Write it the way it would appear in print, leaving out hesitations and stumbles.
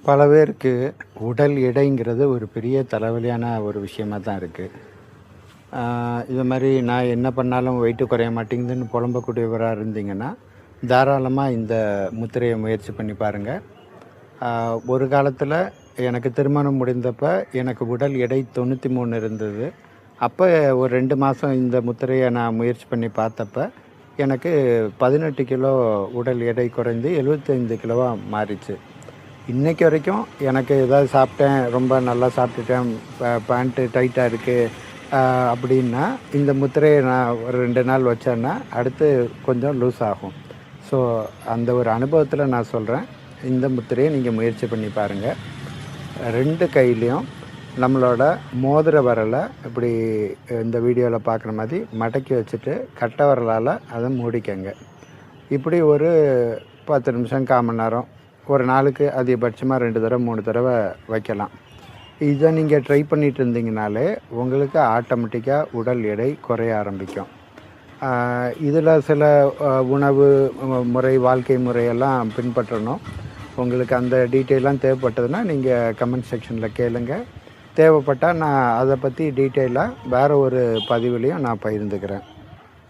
பல பேருக்கு உடல் எடைங்கிறது ஒரு பெரிய தலைவலியான ஒரு விஷயமா தான் இருக்குது. இது மாதிரி நான் என்ன பண்ணாலும் வெயிட்டு குறைய மாட்டேங்குதுன்னு புலம்பக்கூடியவராக இருந்தீங்கன்னா, தாராளமாக இந்த முத்திரையை முயற்சி பண்ணி பாருங்கள். ஒரு காலத்தில் எனக்கு திருமணம் முடிந்தப்ப எனக்கு உடல் எடை 93 இருந்தது. அப்போ ஒரு 2 மாதம் இந்த முத்திரையை நான் முயற்சி பண்ணி பார்த்தப்ப, எனக்கு 18 கிலோ உடல் எடை குறைந்து 75 கிலோவாக மாறிச்சு. இன்றைக்கி வரைக்கும் எனக்கு ஏதாவது சாப்பிட்டேன், ரொம்ப நல்லா சாப்பிட்டுட்டேன், பேண்ட்டு டைட்டாக இருக்குது அப்படின்னா, இந்த முத்திரையை நான் ஒரு 2 நாள் வச்சேன்னா அடுத்து கொஞ்சம் லூஸ் ஆகும். ஸோ அந்த ஒரு அனுபவத்தில் நான் சொல்கிறேன், இந்த முத்திரையை நீங்கள் முயற்சி பண்ணி பாருங்கள். 2 கையிலையும் நம்மளோட மோதிர விரலை இப்படி இந்த வீடியோவில் பார்க்குற மாதிரி மடக்கி வச்சுட்டு கட்டை விரலால் அதை மூடிக்கங்க. இப்படி ஒரு 10 நிமிஷம், 1/4 மணி நேரம், ஒரு நாளுக்கு அதிகபட்சமாக 2 தடவை 3 தடவை வைக்கலாம். இதை நீங்கள் ட்ரை பண்ணிட்டு இருந்தீங்கனாலே உங்களுக்கு ஆட்டோமேட்டிக்காக உடல் எடை குறைய ஆரம்பிக்கும். இதில் சில உணவு முறை, வாழ்க்கை முறையெல்லாம் பின்பற்றணும். உங்களுக்கு அந்த டீட்டெயிலாம் தேவைப்பட்டதுன்னா நீங்கள் கமெண்ட் செக்ஷனில் கேளுங்க. தேவைப்பட்டால் நான் அதை பற்றி டீட்டெயிலாக வேறு ஒரு பதிவுலையும் நான் பகிர்ந்துக்கிறேன்.